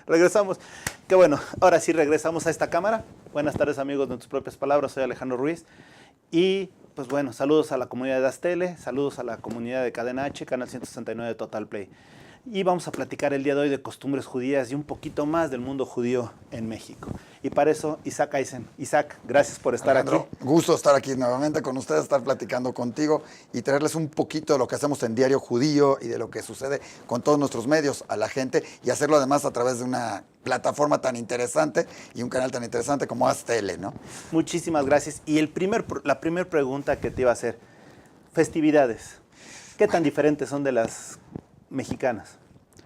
Regresamos. Qué bueno. Ahora sí regresamos a esta cámara. Buenas tardes, amigos de Tus Propias Palabras. Soy Alejandro Ruiz. Y pues bueno, saludos a la comunidad de Astele, saludos a la comunidad de Cadena H, Canal 169 de Total Play. Y vamos a platicar el día de hoy de costumbres judías y un poquito más del mundo judío en México. Y para eso, Isaac Eisen. Isaac, gracias por estar Alejandro, aquí. Gusto estar aquí nuevamente con ustedes, estar platicando contigo y traerles un poquito de lo que hacemos en Diario Judío y de lo que sucede con todos nuestros medios a la gente y hacerlo además a través de una plataforma tan interesante y un canal tan interesante como Astele, ¿no? Muchísimas gracias. Y la primera pregunta que te iba a hacer, festividades. ¿Qué tan diferentes son de las mexicanas?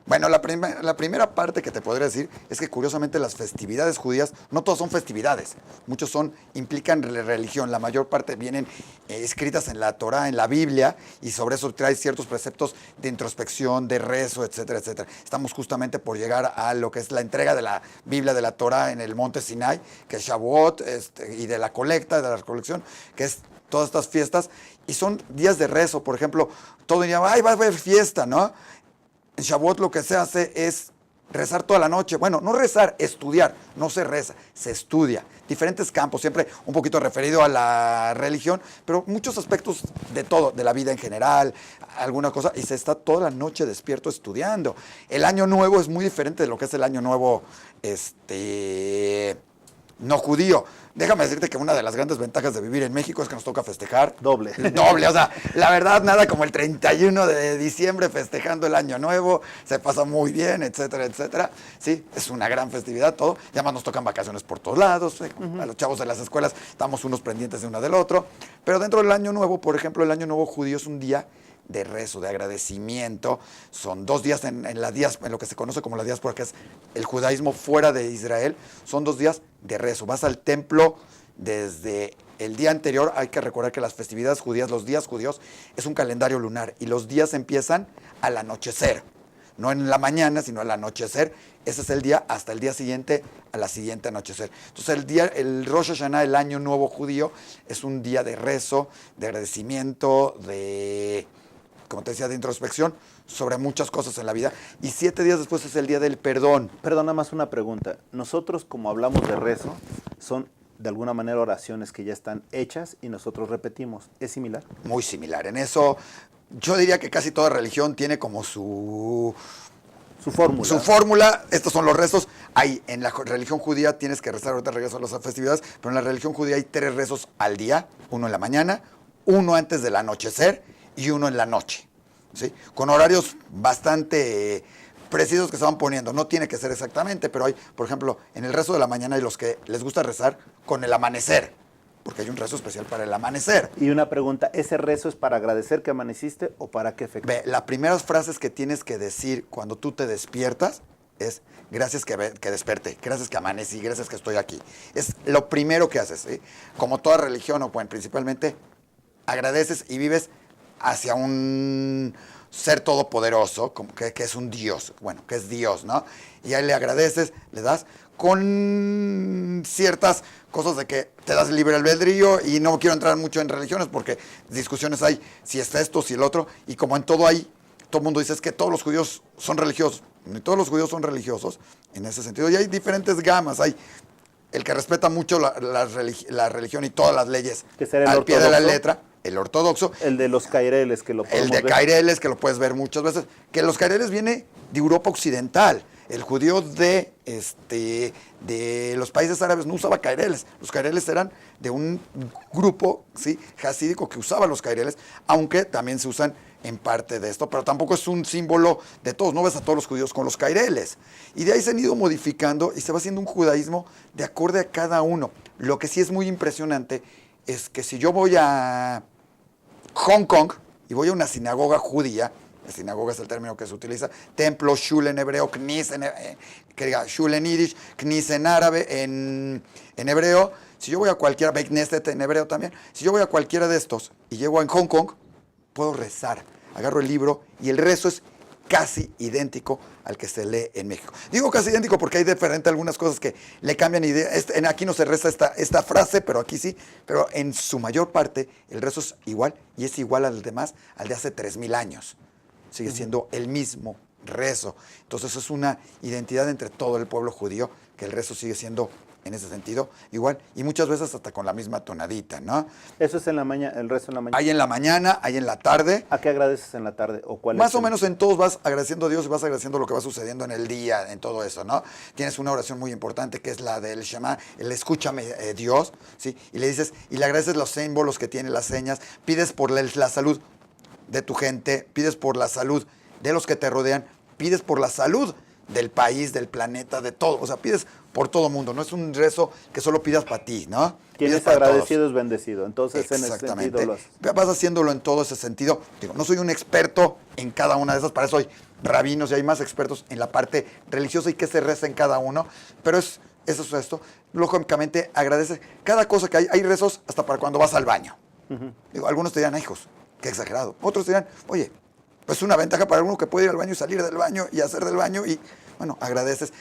Bueno, la primera parte que te podría decir es que curiosamente las festividades judías no todas son festividades, muchos implican religión, la mayor parte vienen escritas en la Torá, en la Biblia, y sobre eso trae ciertos preceptos de introspección, de rezo, etcétera, etcétera. Estamos justamente por llegar a lo que es la entrega de la Biblia de la Torá en el monte Sinai, que es Shavuot, y de la colecta, de la recolección, que es todas estas fiestas, y son días de rezo, por ejemplo, todo el día, ¡ay, va a haber fiesta!, ¿no? En Shavuot lo que se hace es rezar toda la noche. Bueno, no rezar, estudiar. No se reza, se estudia. Diferentes campos, siempre un poquito referido a la religión, pero muchos aspectos de todo, de la vida en general, alguna cosa, y se está toda la noche despierto estudiando. El Año Nuevo es muy diferente de lo que es el Año Nuevo no judío. Déjame decirte que una de las grandes ventajas de vivir en México es que nos toca festejar. Doble. Doble, o sea, la verdad, nada como el 31 de diciembre festejando el Año Nuevo, se pasa muy bien, etcétera, etcétera. Sí, es una gran festividad, todo. Y además nos tocan vacaciones por todos lados. A los chavos de las escuelas estamos unos pendientes de uno del otro. Pero dentro del Año Nuevo, por ejemplo, el Año Nuevo judío es un día de rezo, de agradecimiento. Son 2 días en lo que se conoce como la diáspora, que es el judaísmo fuera de Israel. Son 2 días de rezo. Vas al templo desde el día anterior. Hay que recordar que las festividades judías, los días judíos, es un calendario lunar y los días empiezan al anochecer. No en la mañana, sino al anochecer. Ese es el día hasta el día siguiente, a la siguiente anochecer. Entonces el Rosh Hashanah, el Año Nuevo judío, es un día de rezo, de agradecimiento, como te decía, de introspección sobre muchas cosas en la vida. Y 7 días después es el día del perdón. Perdona más una pregunta. Nosotros, como hablamos de rezo, son de alguna manera oraciones que ya están hechas y nosotros repetimos. ¿Es similar? Muy similar. En eso, yo diría que casi toda religión tiene como su fórmula. Su fórmula. Estos son los rezos. En la religión judía tienes que rezar, ahorita regreso a las festividades, pero en la religión judía hay 3 rezos al día, uno en la mañana, uno antes del anochecer y uno en la noche, ¿sí? Con horarios bastante precisos que se van poniendo. No tiene que ser exactamente, pero hay, por ejemplo, en el rezo de la mañana hay los que les gusta rezar con el amanecer, porque hay un rezo especial para el amanecer. Y una pregunta, ¿ese rezo es para agradecer que amaneciste o para qué efecto? Las primeras frases que tienes que decir cuando tú te despiertas es gracias que desperté, gracias que amanecí, gracias que estoy aquí. Es lo primero que haces, ¿sí? Como toda religión, o bueno, principalmente agradeces y vives hacia un ser todopoderoso, como que es un Dios, bueno, que es Dios, ¿no? Y ahí le agradeces, le das con ciertas cosas de que te das libre albedrío, y no quiero entrar mucho en religiones porque discusiones hay, si es esto, si el otro, y como en todo hay, todo el mundo dice es que todos los judíos son religiosos. Ni todos los judíos son religiosos en ese sentido, y hay diferentes gamas. Hay el que respeta mucho la religión y todas las leyes al pie de la letra, el ortodoxo. El de los caireles, que lo podemos ver. El de caireles, que lo puedes ver muchas veces. Que los caireles viene de Europa Occidental. El judío de los países árabes no usaba caireles. Los caireles eran de un grupo, ¿sí?, jasídico, que usaba los caireles, aunque también se usan en parte de esto, pero tampoco es un símbolo de todos. No ves a todos los judíos con los caireles. Y de ahí se han ido modificando y se va haciendo un judaísmo de acorde a cada uno. Lo que sí es muy impresionante es que si yo voy a Hong Kong y voy a una sinagoga judía, la sinagoga es el término que se utiliza, templo, shul en hebreo, knis shul en yiddish, knis en árabe, en hebreo. Si yo voy a cualquiera, Beit Knesset en hebreo también, si yo voy a cualquiera de estos y llego en Hong Kong, puedo rezar. Agarro el libro y el rezo es casi idéntico al que se lee en México. Digo casi idéntico porque hay diferente algunas cosas que le cambian idea. Aquí no se reza esta frase, pero aquí sí. Pero en su mayor parte el rezo es igual, y es igual al demás, al de hace 3000 años. Sigue siendo el mismo rezo. Entonces es una identidad entre todo el pueblo judío, que el rezo sigue siendo en ese sentido igual, y muchas veces hasta con la misma tonadita, ¿no? Eso es en la mañana, el rezo en la mañana. Hay en la mañana, hay en la tarde. ¿A qué agradeces en la tarde? ¿O cuál Más es o menos en todos vas agradeciendo a Dios y vas agradeciendo lo que va sucediendo en el día, en todo eso, ¿no? Tienes una oración muy importante que es la del Shema, el escúchame Dios, ¿sí? Y le dices, y le agradeces los símbolos que tiene, las señas, pides por la salud de tu gente, pides por la salud de los que te rodean, pides por la salud del país, del planeta, de todo, o sea, pides por todo mundo, no es un rezo que solo pidas para ti, ¿no? Quien Pides es para agradecido todos. es bendecido, entonces en ese sentido lo haces. Vas haciéndolo en todo ese sentido. Digo, no soy un experto en cada una de esas, para eso hay rabinos y hay más expertos en la parte religiosa y qué se reza en cada uno, pero eso es esto. Lógicamente agradece cada cosa que hay rezos hasta para cuando vas al baño. Digo, algunos te dirán, "Ay, hijos, qué exagerado". Otros te dirán, oye, pues es una ventaja para uno que puede ir al baño y salir del baño y hacer del baño y, bueno, agradeces,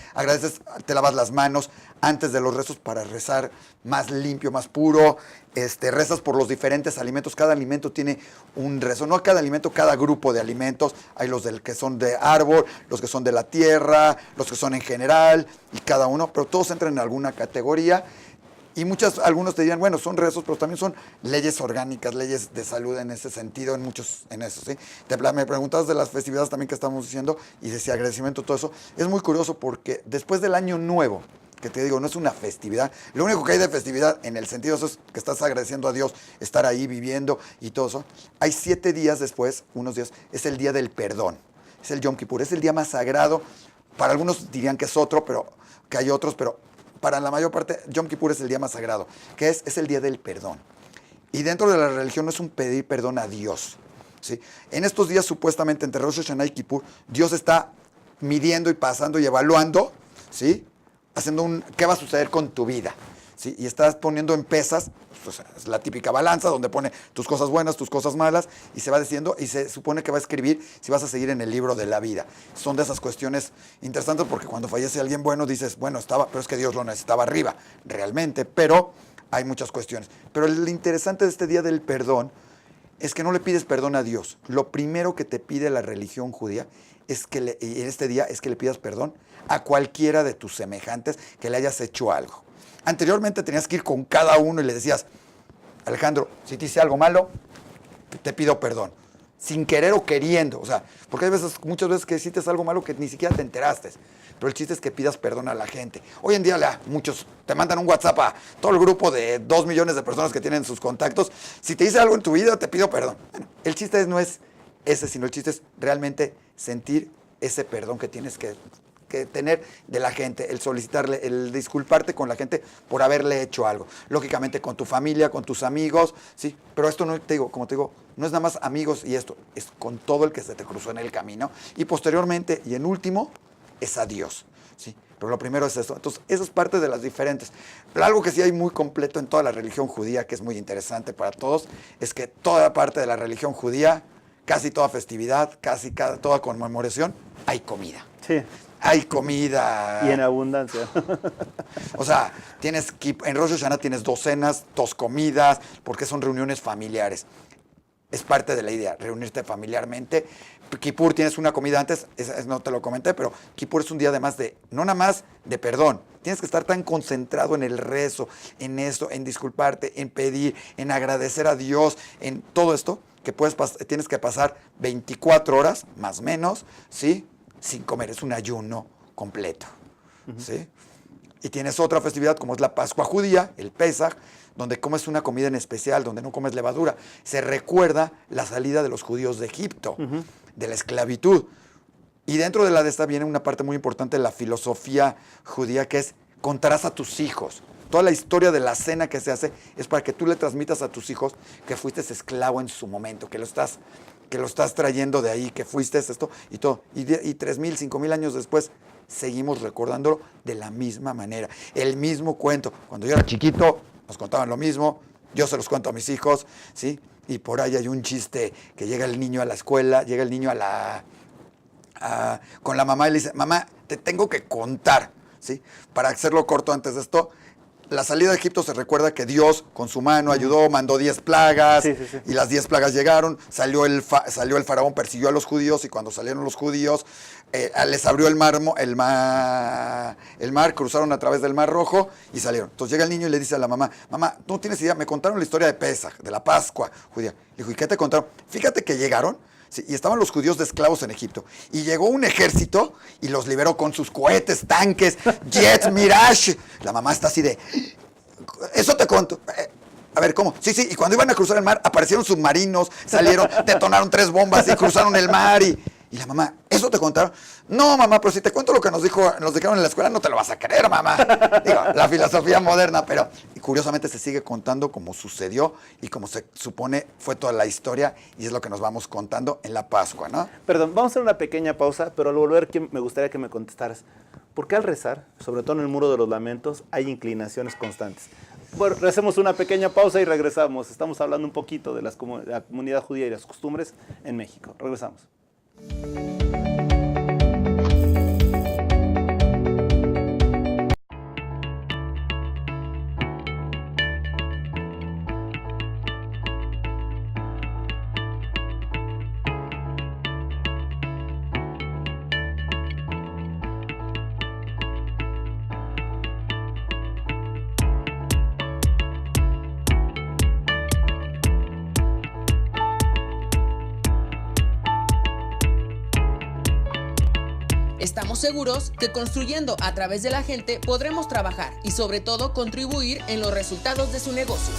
te lavas las manos antes de los rezos para rezar más limpio, más puro, rezas por los diferentes alimentos, cada alimento tiene un rezo, no cada alimento, cada grupo de alimentos, hay los que son de árbol, los que son de la tierra, los que son en general, y cada uno, pero todos entran en alguna categoría. Y algunos te dirían, bueno, son rezos, pero también son leyes orgánicas, leyes de salud en ese sentido, en eso, ¿sí? Me preguntabas de las festividades también que estamos diciendo, y decía agradecimiento, todo eso. Es muy curioso porque después del Año Nuevo, que te digo, no es una festividad, lo único que hay de festividad en el sentido eso es que estás agradeciendo a Dios, estar ahí viviendo y todo eso. Hay 7 días después, unos días, es el día del perdón, es el Yom Kippur, es el día más sagrado. Para algunos dirían que es otro, pero que hay otros, pero para la mayor parte, Yom Kippur es el día más sagrado, que es el día del perdón. Y dentro de la religión no es un pedir perdón a Dios, ¿sí? En estos días, supuestamente, entre Rosh Hashanah y Kippur, Dios está midiendo y pasando y evaluando, ¿sí? Haciendo qué va a suceder con tu vida, ¿sí? Y estás poniendo en pesas, pues, es la típica balanza donde pone tus cosas buenas, tus cosas malas, y se va diciendo, y se supone que va a escribir si vas a seguir en el libro de la vida. Son de esas cuestiones interesantes porque cuando fallece alguien bueno dices, bueno, pero es que Dios lo necesitaba arriba, realmente, pero hay muchas cuestiones. Pero lo interesante de este día del perdón es que no le pides perdón a Dios. Lo primero que te pide la religión judía y en este día es que le pidas perdón a cualquiera de tus semejantes que le hayas hecho algo. Anteriormente tenías que ir con cada uno y le decías, Alejandro, si te hice algo malo, te pido perdón. Sin querer o queriendo. O sea, porque hay muchas veces que hiciste algo malo que ni siquiera te enteraste. Pero el chiste es que pidas perdón a la gente. Hoy en día muchos te mandan un WhatsApp a todo el grupo de 2 millones de personas que tienen sus contactos. Si te hice algo en tu vida, te pido perdón. Bueno, el chiste no es ese, sino el chiste es realmente sentir ese perdón que tienes que tener de la gente, el solicitarle, el disculparte con la gente por haberle hecho algo. Lógicamente con tu familia, con tus amigos, sí, pero esto no te digo, como te digo, no es nada más amigos y esto, es con todo el que se te cruzó en el camino y posteriormente y en último es a Dios, sí. Pero lo primero es eso. Entonces, eso es parte de las diferentes. Pero algo que sí hay muy completo en toda la religión judía, que es muy interesante para todos, es que toda parte de la religión judía, casi toda festividad, toda conmemoración, hay comida. Sí. Hay comida. Y en abundancia. O sea, en Rosh Hashanah tienes 2 cenas, 2 comidas, porque son reuniones familiares. Es parte de la idea, reunirte familiarmente. Kippur tienes una comida antes, no te lo comenté, pero Kippur es un día además no nada más de perdón. Tienes que estar tan concentrado en el rezo, en esto, en disculparte, en pedir, en agradecer a Dios, en todo esto, que tienes que pasar 24 horas, más o menos, ¿sí? Sin comer, es un ayuno completo, ¿sí? Y tienes otra festividad como es la Pascua judía, el Pesaj, donde comes una comida en especial, donde no comes levadura. Se recuerda la salida de los judíos de Egipto, de la esclavitud. Y dentro de esta viene una parte muy importante de la filosofía judía, que es contarás a tus hijos. Toda la historia de la cena que se hace es para que tú le transmitas a tus hijos que fuiste esclavo en su momento, que lo estás trayendo de ahí, que fuiste esto y todo. Y 3,000, 5,000 años después, seguimos recordándolo de la misma manera. El mismo cuento. Cuando yo era chiquito, nos contaban lo mismo. Yo se los cuento a mis hijos, ¿sí? Y por ahí hay un chiste que llega el niño a la escuela, llega el niño con la mamá y le dice, mamá, te tengo que contar, ¿sí? Para hacerlo corto antes de esto, la salida de Egipto se recuerda que Dios con su mano ayudó, mandó 10 plagas, Sí. y las 10 plagas llegaron, salió el faraón, persiguió a los judíos, y cuando salieron los judíos, les abrió el mar, cruzaron a través del Mar Rojo y salieron. Entonces llega el niño y le dice a la mamá, mamá, tú no tienes idea, me contaron la historia de Pesaj, de la Pascua judía. Le dijo, ¿y qué te contaron? Fíjate que llegaron, sí, y estaban los judíos de esclavos en Egipto, y llegó un ejército y los liberó con sus cohetes, tanques, jets, Mirage. La mamá está así de, eso te conto. A ver, ¿cómo? Sí, y cuando iban a cruzar el mar, aparecieron submarinos, salieron, detonaron 3 bombas y cruzaron el mar y la mamá, ¿eso te contaron? No, mamá, pero si te cuento lo que nos dijeron en la escuela, no te lo vas a creer, mamá. Digo, la filosofía moderna, pero curiosamente se sigue contando como sucedió y como se supone fue toda la historia, y es lo que nos vamos contando en la Pascua, ¿no? Perdón, vamos a hacer una pequeña pausa, pero al volver me gustaría que me contestaras. ¿Por qué al rezar, sobre todo en el Muro de los Lamentos, hay inclinaciones constantes? Bueno, hacemos una pequeña pausa y regresamos. Estamos hablando un poquito de la comunidad judía y las costumbres en México. Regresamos. Estamos seguros que construyendo a través de la gente podremos trabajar y sobre todo contribuir en los resultados de su negocio.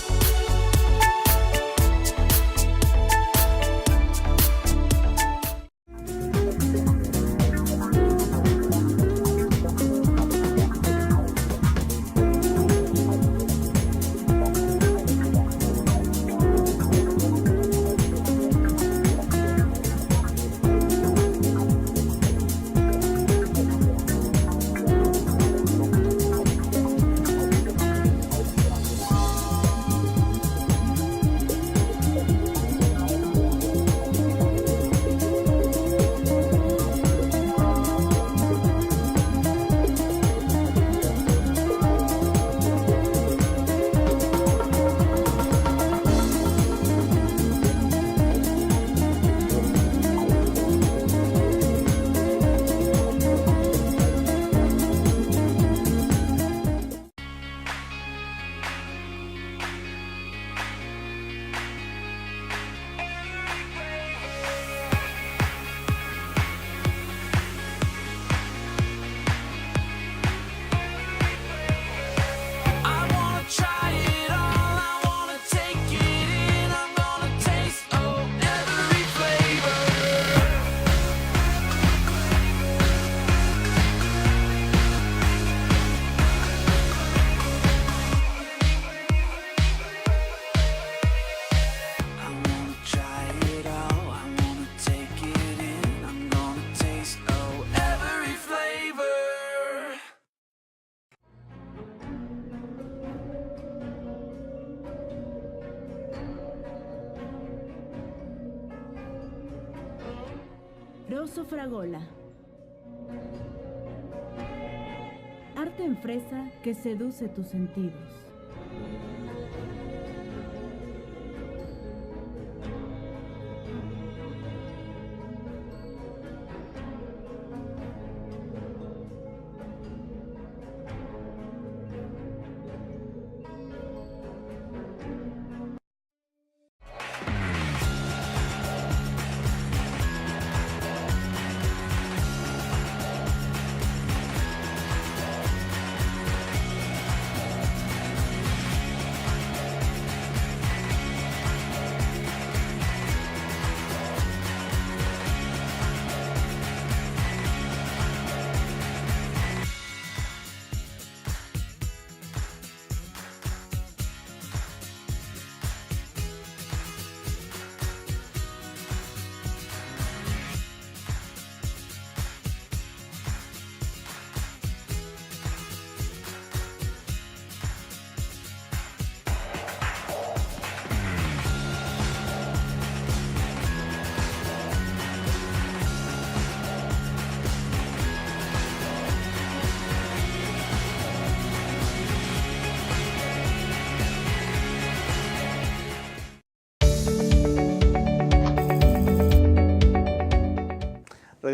Rosso Fragola. Arte en fresa que seduce tus sentidos.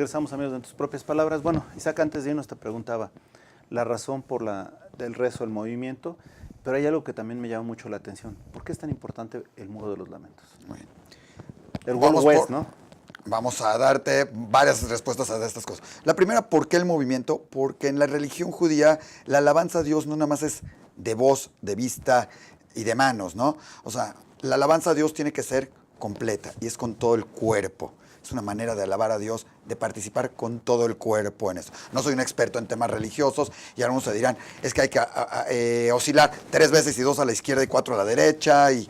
regresamos, amigos, de tus propias palabras. Bueno, Isaac, antes de irnos te preguntaba la razón del rezo, el movimiento, pero hay algo que también me llama mucho la atención. ¿Por qué es tan importante el Muro de los Lamentos? Muy bien. El Wall West, ¿no? Vamos a darte varias respuestas a estas cosas. La primera, ¿por qué el movimiento? Porque en la religión judía la alabanza a Dios no nada más es de voz, de vista y de manos, ¿no? O sea, la alabanza a Dios tiene que ser completa y es con todo el cuerpo. Es una manera de alabar a Dios, de participar con todo el cuerpo en eso. No soy un experto en temas religiosos y algunos se dirán, es que hay que oscilar 3 veces y 2 a la izquierda y 4 a la derecha y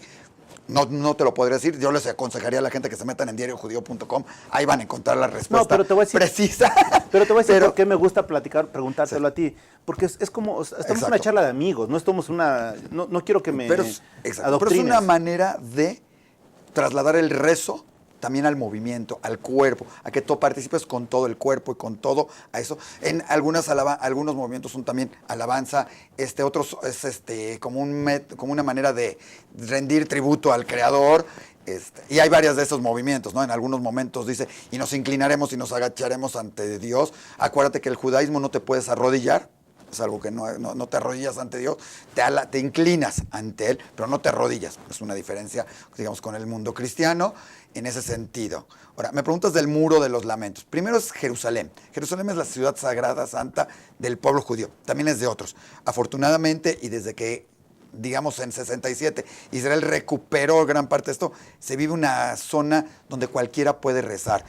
no te lo podría decir. Yo les aconsejaría a la gente que se metan en diariojudío.com, ahí van a encontrar la respuesta pero te voy a decir, precisa. Pero te voy a decir por qué me gusta preguntártelo a ti. Porque es como, estamos en una charla de amigos, no estamos no quiero que me adoctrines. Pero es una manera de trasladar el rezo también al movimiento, al cuerpo, a que tú participes con todo el cuerpo y con todo a eso. En algunos movimientos son también alabanza, otros es como una manera de rendir tributo al Creador. Y hay varios de esos movimientos, ¿no? En algunos momentos dice, y nos inclinaremos y nos agacharemos ante Dios. Acuérdate que el judaísmo no te puedes arrodillar. Es algo que no te arrodillas ante Dios, te inclinas ante Él, pero no te arrodillas. Es una diferencia, digamos, con el mundo cristiano en ese sentido. Ahora, me preguntas del Muro de los Lamentos. Primero es Jerusalén. Jerusalén es la ciudad sagrada, santa del pueblo judío. También es de otros. Afortunadamente, y desde que, digamos, en 67, Israel recuperó gran parte de esto, se vive una zona donde cualquiera puede rezar.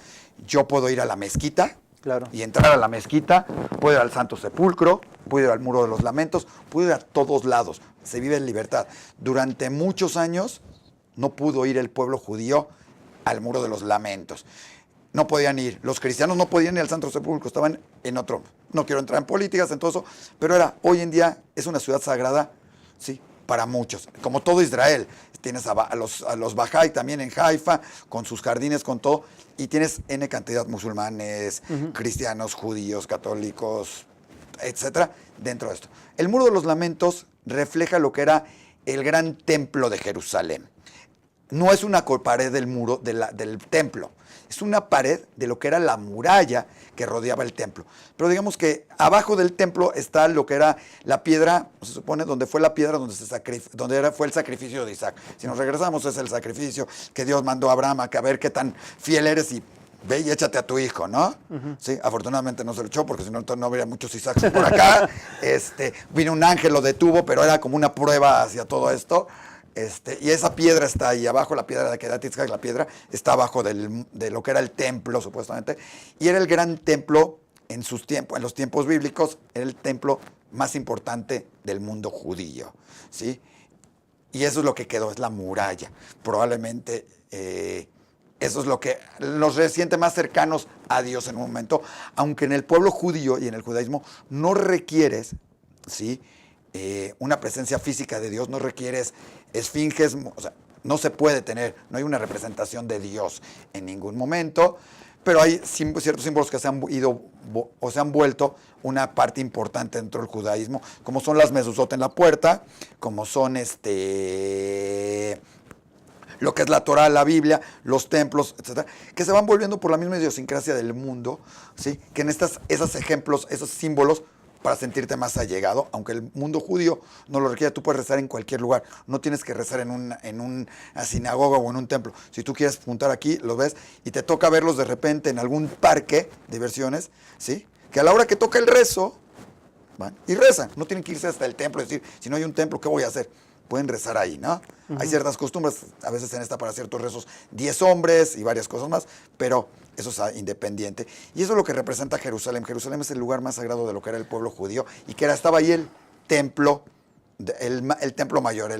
Yo puedo ir a la mezquita, claro, y entrar a la mezquita, puedo ir al Santo Sepulcro, puedo ir al Muro de los Lamentos, puedo ir a todos lados. Se vive en libertad. Durante muchos años no pudo ir el pueblo judío al Muro de los Lamentos. No podían ir. Los cristianos no podían ir al Santo Sepulcro, estaban en otro. No quiero entrar en políticas, en todo eso, pero hoy en día es una ciudad sagrada, sí, para muchos. Como todo Israel. Tienes a los Bahá'í también en Haifa, con sus jardines, con todo, y tienes N cantidad musulmanes, cristianos, judíos, católicos, etcétera, dentro de esto. El Muro de los Lamentos refleja lo que era el gran templo de Jerusalén. No es una pared del muro del templo, es una pared de lo que era la muralla que rodeaba el templo. Pero digamos que abajo del templo está lo que era la piedra, se supone, donde fue la piedra fue el sacrificio de Isaac. Si nos regresamos, es el sacrificio que Dios mandó a Abraham a ver qué tan fiel eres y ve y échate a tu hijo, ¿no? Sí, afortunadamente no se lo echó porque si no, no habría muchos Isaacs por acá. Vino un ángel, lo detuvo, pero era como una prueba hacia todo esto. Y esa piedra está ahí abajo, la piedra de Kedat Yitzhak, la piedra está abajo de lo que era el templo, supuestamente, y era el gran templo en los tiempos bíblicos, era el templo más importante del mundo judío, ¿sí? Y eso es lo que quedó, es la muralla. Probablemente eso es lo que nos siente más cercanos a Dios en un momento, aunque en el pueblo judío y en el judaísmo no requieres, ¿sí?, una presencia física de Dios, no requieres esfinges, o sea, no se puede tener, no hay una representación de Dios en ningún momento, pero hay ciertos símbolos que se han ido o se han vuelto una parte importante dentro del judaísmo, como son las mezuzot en la puerta, como son lo que es la Torá, la Biblia, los templos, etcétera, que se van volviendo por la misma idiosincrasia del mundo, ¿sí? Que en esos ejemplos, esos símbolos, para sentirte más allegado, aunque el mundo judío no lo requiere, tú puedes rezar en cualquier lugar, no tienes que rezar en una sinagoga o en un templo. Si tú quieres apuntar aquí, lo ves, y te toca verlos de repente en algún parque de diversiones, ¿sí? Que a la hora que toca el rezo, van y rezan, no tienen que irse hasta el templo y decir, si no hay un templo, ¿qué voy a hacer? Pueden rezar ahí, ¿no? Hay ciertas costumbres, a veces en esta para ciertos rezos 10 hombres y varias cosas más, pero eso es independiente. Y eso es lo que representa Jerusalén. Jerusalén es el lugar más sagrado de lo que era el pueblo judío y que estaba ahí el templo, el templo mayor,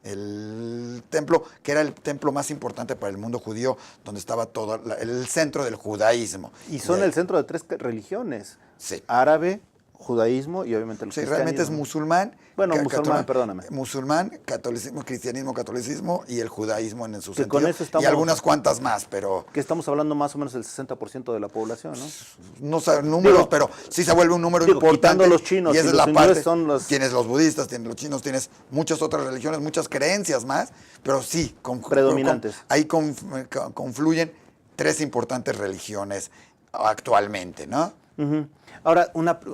el templo que era el templo más importante para el mundo judío, donde estaba todo el centro del judaísmo. Y son el centro de 3 religiones, sí. Árabe, judaísmo y obviamente el cristianismo. Realmente es musulmán. Bueno, musulmán, perdóname. Musulmán, catolicismo, cristianismo, catolicismo y el judaísmo en su que sentido. Con eso estamos, y algunas cuantas más, pero... Que estamos hablando más o menos del 60% de la población, ¿no? No sé números, pero sí se vuelve un número importante. Quitando los chinos y esa es la parte. Tienes los budistas, tienes los chinos, tienes muchas otras religiones, muchas creencias más, pero sí. Predominantes. Ahí confluyen 3 importantes religiones actualmente, ¿no? Ujú. Ahora,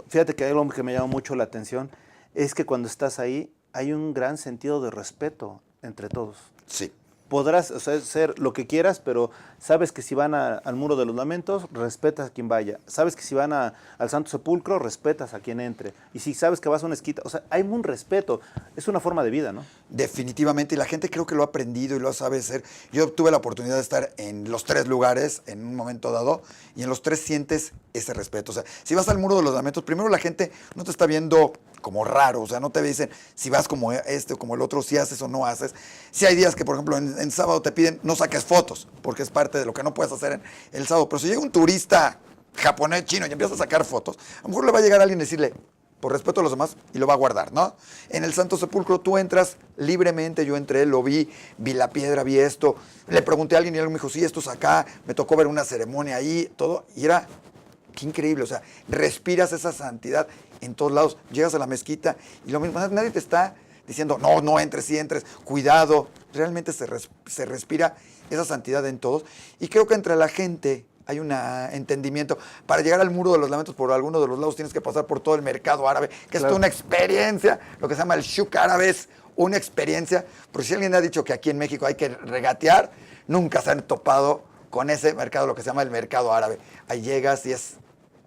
fíjate que algo que me llama mucho la atención es que cuando estás ahí hay un gran sentido de respeto entre todos. Sí. Podrás, o sea, ser lo que quieras, pero sabes que si van al Muro de los Lamentos, respetas a quien vaya. Sabes que si van al Santo Sepulcro, respetas a quien entre. Y si sabes que vas a una esquita, o sea, hay un respeto. Es una forma de vida, ¿no? Definitivamente, y la gente creo que lo ha aprendido y lo sabe hacer. Yo tuve la oportunidad de estar en los 3 lugares en un momento dado, y en los 3 sientes ese respeto. O sea, si vas al Muro de los Lamentos, primero la gente no te está viendo como raro, o sea, no te dicen si vas como este o como el otro, si haces o no haces. Si hay días que, por ejemplo, en sábado te piden no saques fotos, porque es parte de lo que no puedes hacer en el sábado. Pero si llega un turista japonés, chino, y empieza a sacar fotos, a lo mejor le va a llegar alguien y decirle, por respeto a los demás, y lo va a guardar, ¿no? En el Santo Sepulcro tú entras libremente, yo entré, lo vi la piedra, vi esto, le pregunté a alguien y alguien me dijo, sí, esto es acá, me tocó ver una ceremonia ahí, todo, y era, qué increíble, o sea, respiras esa santidad en todos lados, llegas a la mezquita y lo mismo, nadie te está diciendo, no entres, sí entres, cuidado, realmente se respira esa santidad en todos, y creo que entre la gente hay un entendimiento. Para llegar al Muro de los Lamentos, por alguno de los lados tienes que pasar por todo el mercado árabe, que es toda una experiencia, lo que se llama el shuk árabe es una experiencia, porque si alguien ha dicho que aquí en México hay que regatear, nunca se han topado con ese mercado, lo que se llama el mercado árabe. Ahí llegas y es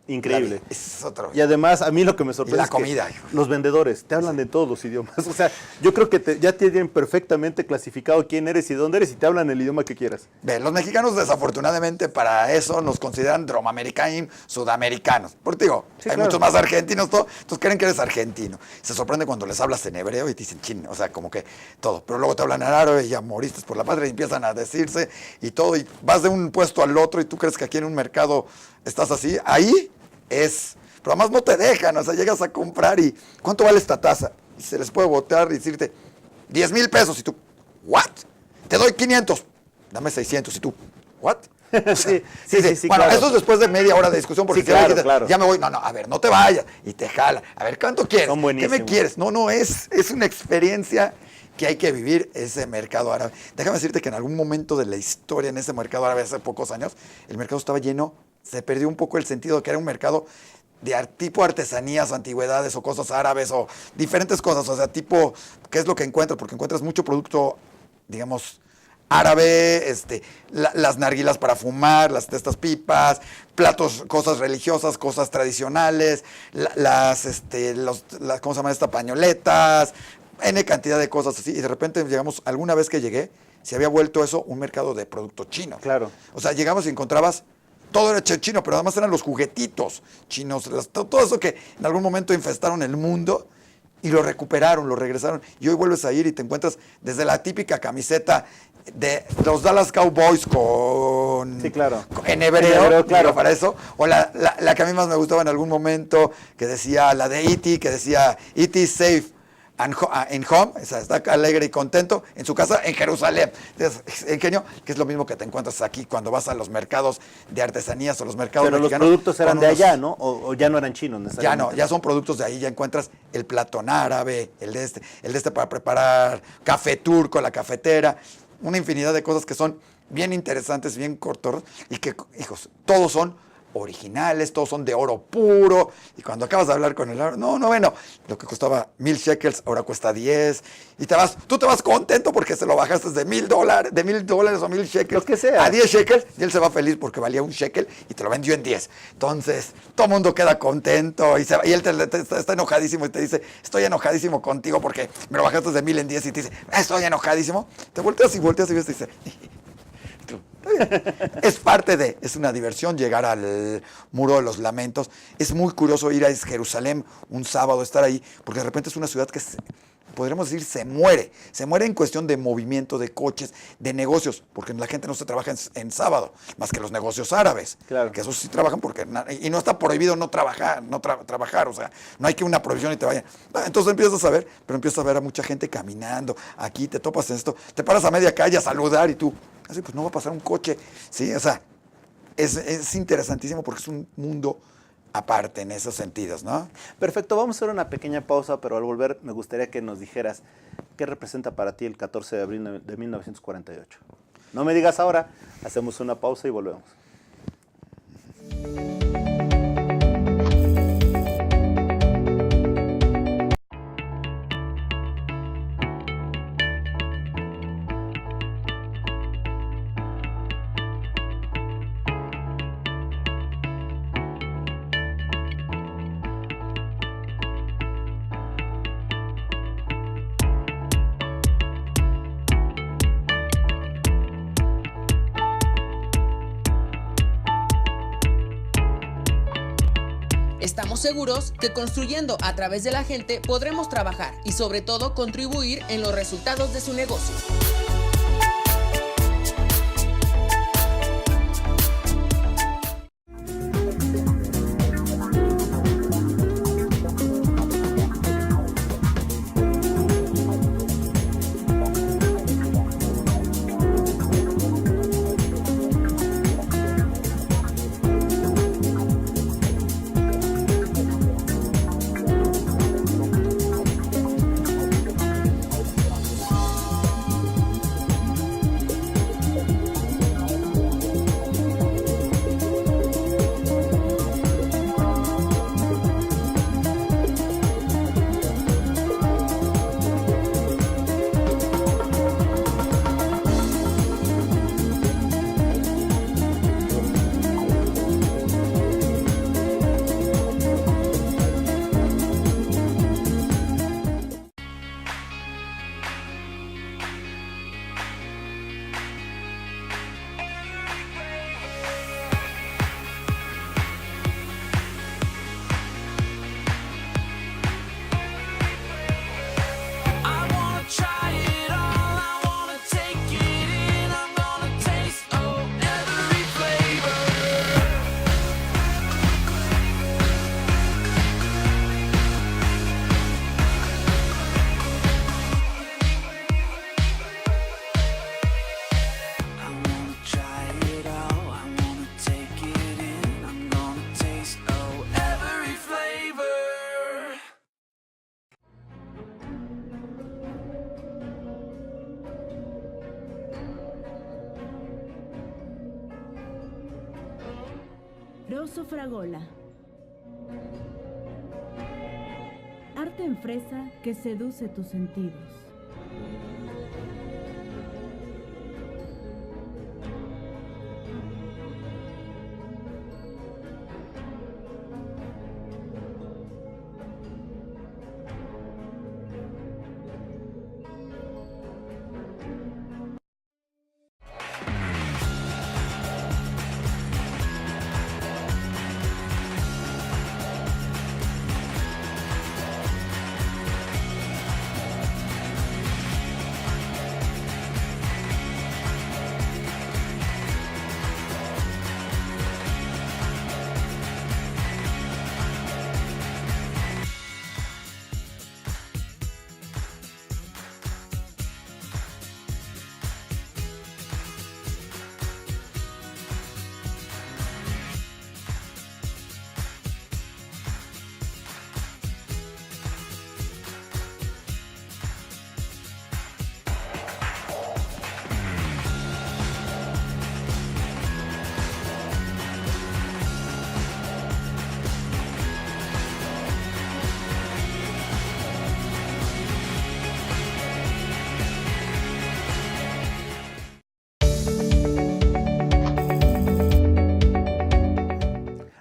Increíble. Es otro. Y además, a mí lo que me sorprende la es comida. que los vendedores te hablan de todos los idiomas. O sea, yo creo que ya tienen perfectamente clasificado quién eres y dónde eres y te hablan el idioma que quieras. Ve, los mexicanos desafortunadamente para eso nos consideran dromamericanos, sudamericanos. Porque digo, Sí, hay claro. muchos más argentinos, todo, entonces creen que eres argentino. Se sorprende cuando les hablas en hebreo y te dicen chin, o sea, como que todo. Pero luego te hablan en árabe y ya moriste por la patria y empiezan a decirse y todo. Y vas de un puesto al otro y tú crees que aquí en un mercado estás así. Ahí es, pero además no te dejan, o sea, llegas a comprar y ¿cuánto vale esta taza? Y se les puede botear y decirte 10,000 pesos y tú, ¿what? Te doy 500, dame 600 y tú, ¿what? O sea, Sí, bueno, claro. eso es después de media hora de discusión porque Sí, si alguien claro, dice, claro. ya me voy, no, a ver, no te vayas y te jala, a ver, ¿cuánto quieres? Son ¿Qué buenísimos. me quieres? No, es una experiencia que hay que vivir ese mercado árabe. Déjame decirte que en algún momento de la historia en ese mercado árabe hace pocos años, el mercado estaba lleno, se perdió un poco el sentido de que era un mercado de tipo artesanías, antigüedades o cosas árabes o diferentes cosas, o sea, tipo, ¿qué es lo que encuentras? Porque encuentras mucho producto, digamos, árabe, las narguilas para fumar, estas pipas, platos, cosas religiosas, cosas tradicionales, ¿cómo se llama esta? Pañoletas, N cantidad de cosas así, y de repente llegamos, alguna vez que llegué, se había vuelto eso un mercado de producto chino. Claro. O sea, llegabas y encontrabas, todo era chino, pero además eran los juguetitos chinos, todo eso que en algún momento infestaron el mundo y lo recuperaron, lo regresaron. Y hoy vuelves a ir y te encuentras desde la típica camiseta de los Dallas Cowboys Sí, claro. en hebreo, En hebreo, claro. para eso, o la que a mí más me gustaba en algún momento, que decía, la de E.T., que decía, E.T. safe en home, o sea, está alegre y contento en su casa en Jerusalén. Entonces, ingenio, que es lo mismo que te encuentras aquí cuando vas a los mercados de artesanías o los mercados Pero los mexicanos. productos eran con de unos- allá, ¿no? O ya no eran chinos Ya necesariamente. no, ya son productos de ahí, ya encuentras el platón árabe, el de este para preparar café turco, la cafetera, una infinidad de cosas que son bien interesantes, bien cortos y que, hijos, todos son originales, todos son de oro puro, y cuando acabas de hablar con el oro, bueno, lo que costaba 1,000 shekels, ahora cuesta 10, y tú te vas contento porque se lo bajaste de $1,000 o 1,000 shekels, Lo que sea. a 10 shekels, y él se va feliz porque valía 1 shekel y te lo vendió en 10. Entonces, todo el mundo queda contento, y él está enojadísimo y te dice, estoy enojadísimo contigo porque me lo bajaste de 1,000 en 10, y te dice, estoy enojadísimo. Te volteas y ves y te dice, es parte es una diversión llegar al Muro de los Lamentos. Es muy curioso ir a Jerusalén un sábado, estar ahí, porque de repente es una ciudad que podríamos decir se muere en cuestión de movimiento, de coches, de negocios, porque la gente no se trabaja en sábado, más que los negocios árabes, Claro. que esos sí trabajan y no está prohibido no trabajar, o sea, no hay que una prohibición y te vayan. Entonces empiezas a ver a mucha gente caminando, aquí te topas en esto, te paras a media calle a saludar y tú, así pues no va a pasar un coche, sí, o sea, es interesantísimo porque es un mundo aparte en esos sentidos, ¿no? Perfecto, vamos a hacer una pequeña pausa, pero al volver me gustaría que nos dijeras qué representa para ti el 14 de abril de 1948. No me digas ahora, hacemos una pausa y volvemos. Estamos seguros que construyendo a través de la gente podremos trabajar y sobre todo contribuir en los resultados de su negocio. Rosso Fragola. Arte en fresa que seduce tus sentidos.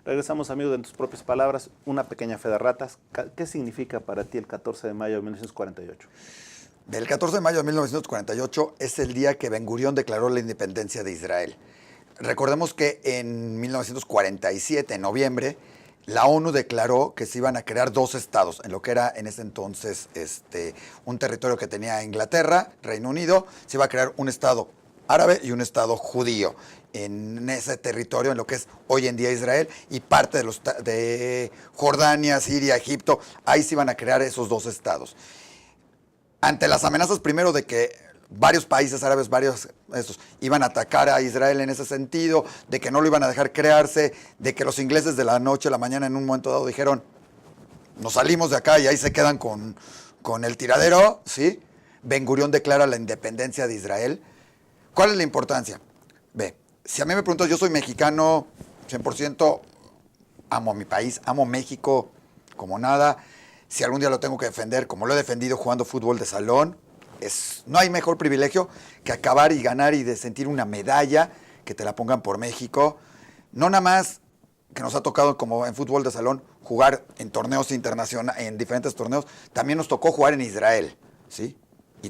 Regresamos, amigos, en tus propias palabras, una pequeña fe de ratas. ¿Qué significa para ti el 14 de mayo de 1948? El 14 de mayo de 1948 es el día que Ben Gurión declaró la independencia de Israel. Recordemos que en 1947, en noviembre, la ONU declaró que se iban a crear dos estados, en lo que era en ese entonces un territorio que tenía Inglaterra, Reino Unido. Se iba a crear un estado árabe y un estado judío en ese territorio, en lo que es hoy en día Israel, y parte de Jordania, Siria, Egipto. Ahí se iban a crear esos dos estados. Ante las amenazas primero de que varios países árabes, iban a atacar a Israel en ese sentido, de que no lo iban a dejar crearse, de que los ingleses de la noche a la mañana en un momento dado dijeron, nos salimos de acá y ahí se quedan con el tiradero, ¿sí? Ben Gurión declara la independencia de Israel. ¿Cuál es la importancia? Ve, si a mí me preguntas, yo soy mexicano 100%, amo a mi país, amo México como nada. Si algún día lo tengo que defender, como lo he defendido jugando fútbol de salón, no hay mejor privilegio que acabar y ganar y de sentir una medalla, que te la pongan por México. No nada más que nos ha tocado, como en fútbol de salón, jugar en torneos internacionales, en diferentes torneos, también nos tocó jugar en Israel, ¿sí? Y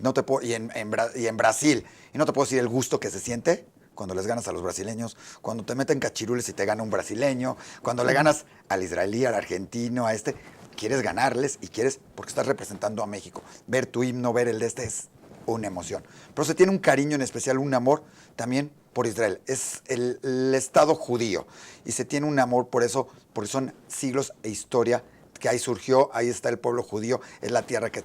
en Brasil. Y no te puedo decir el gusto que se siente cuando les ganas a los brasileños, cuando te meten cachirules y te gana un brasileño, cuando le ganas al israelí, al argentino, a este, quieres ganarles y quieres, porque estás representando a México. Ver tu himno, ver el de este es una emoción. Pero se tiene un cariño en especial, un amor también por Israel. Es el Estado judío y se tiene un amor por eso, porque son siglos e historia que ahí surgió, ahí está el pueblo judío, es la tierra que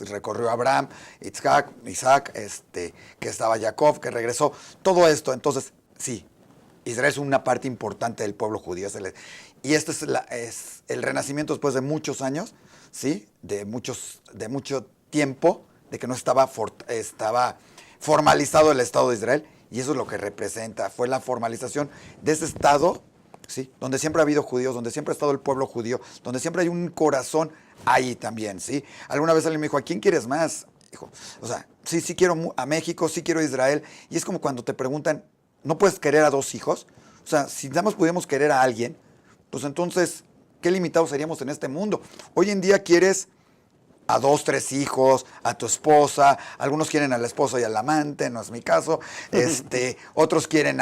recorrió Abraham, Isaac, que estaba Jacob, que regresó, todo esto. Entonces, sí, Israel es una parte importante del pueblo judío. Y esto es el renacimiento después de muchos años, ¿sí? De mucho tiempo, de que no estaba formalizado el Estado de Israel, y eso es lo que representa, fue la formalización de ese Estado, ¿sí? Donde siempre ha habido judíos, donde siempre ha estado el pueblo judío, donde siempre hay un corazón ahí también, ¿sí? Alguna vez alguien me dijo, ¿a quién quieres más? Hijo, o sea, sí quiero a México, sí quiero a Israel, y es como cuando te preguntan, ¿no puedes querer a dos hijos? O sea, si nada más pudiéramos querer a alguien, pues entonces, ¿qué limitados seríamos en este mundo? Hoy en día quieres a 2, 3 hijos, a tu esposa, algunos quieren a la esposa y al amante, no es mi caso, otros quieren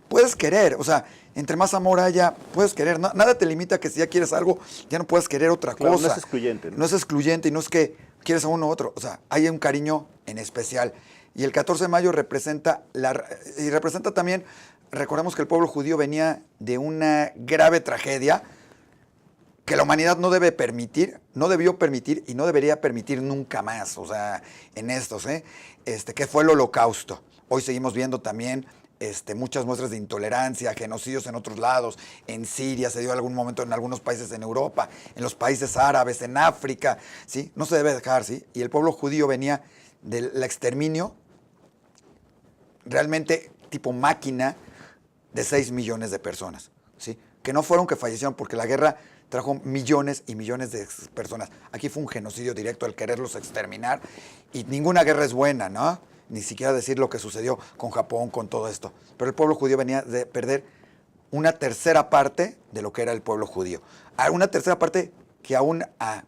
puedes querer, o sea, entre más amor haya, puedes querer, nada te limita que si ya quieres algo, ya no puedes querer otra cosa. No es excluyente. No es excluyente y no es que quieres a uno u otro, o sea, hay un cariño en especial. Y el 14 de mayo representa también, recordemos que el pueblo judío venía de una grave tragedia que la humanidad no debió permitir y no debería permitir nunca más, o sea, en estos, que fue el Holocausto. Hoy seguimos viendo también muchas muestras de intolerancia, genocidios en otros lados, en Siria, se dio algún momento en algunos países en Europa, en los países árabes, en África, ¿sí? No se debe dejar, ¿sí? Y el pueblo judío venía del exterminio, realmente tipo máquina, de 6 millones de personas, ¿sí? Que no fueron que fallecieron porque la guerra trajo millones y millones de personas. Aquí fue un genocidio directo al quererlos exterminar, y ninguna guerra es buena, ¿no? Ni siquiera decir lo que sucedió con Japón, con todo esto. Pero el pueblo judío venía de perder una tercera parte de lo que era el pueblo judío. Una tercera parte que aún a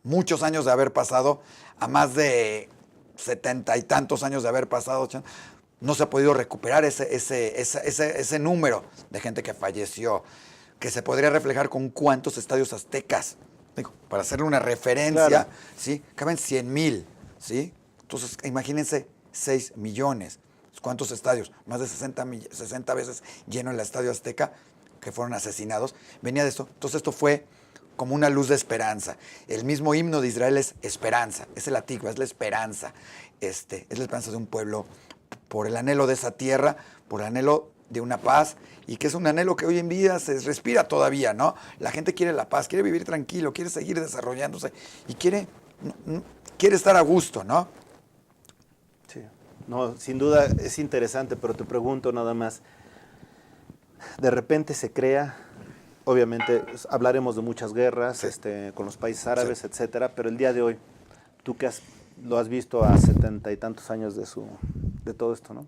muchos años de haber pasado, a más de 70 y tantos años de haber pasado, no se ha podido recuperar ese número de gente que falleció, que se podría reflejar con cuántos estadios aztecas. Digo, para hacerle una referencia, claro, ¿sí? Caben 100,000, ¿sí? Entonces, imagínense 6 millones. ¿Cuántos estadios? Más de 60 veces lleno el Estadio Azteca, que fueron asesinados. Venía de esto. Entonces, esto fue como una luz de esperanza. El mismo himno de Israel es esperanza. Es el Atikva, es la esperanza. Es la esperanza de un pueblo por el anhelo de esa tierra, por el anhelo de una paz, y que es un anhelo que hoy en día se respira todavía, ¿no? La gente quiere la paz, quiere vivir tranquilo, quiere seguir desarrollándose y quiere estar a gusto, ¿no? Sí, no, sin duda es interesante, pero te pregunto nada más, de repente se crea, obviamente hablaremos de muchas guerras, sí, con los países árabes, sí, etcétera, pero el día de hoy, tú que lo has visto a 70 y tantos años de todo esto, ¿no?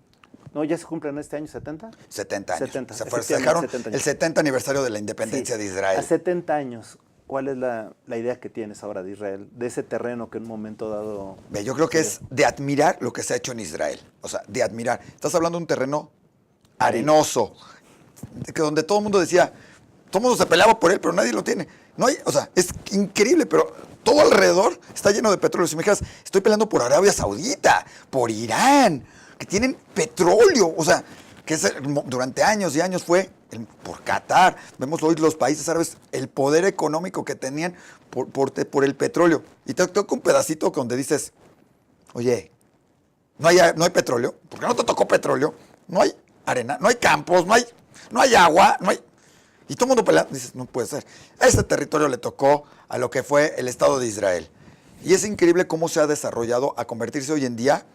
¿No, ya se cumplen este año 70? 70 años. 70, se festejaron 70 años. El 70 aniversario de la independencia, sí, de Israel. A 70 años, ¿cuál es la idea que tienes ahora de Israel? De ese terreno que en un momento dado... Yo creo que es de admirar lo que se ha hecho en Israel. O sea, de admirar. Estás hablando de un terreno arenoso, que donde todo el mundo decía, todo el mundo se peleaba por él, pero nadie lo tiene. No hay, o sea, es increíble, pero todo alrededor está lleno de petróleo. Si me dijeras, estoy peleando por Arabia Saudita, por Irán, que tienen petróleo, o sea, que durante años y años fue por Qatar. Vemos hoy los países árabes, el poder económico que tenían por el petróleo. Y te toca un pedacito donde dices, oye, no hay petróleo, porque no te tocó petróleo, no hay arena, no hay campos, no hay agua, no hay... Y todo el mundo pelea, dices, no puede ser. A este territorio le tocó a lo que fue el Estado de Israel. Y es increíble cómo se ha desarrollado a convertirse hoy en día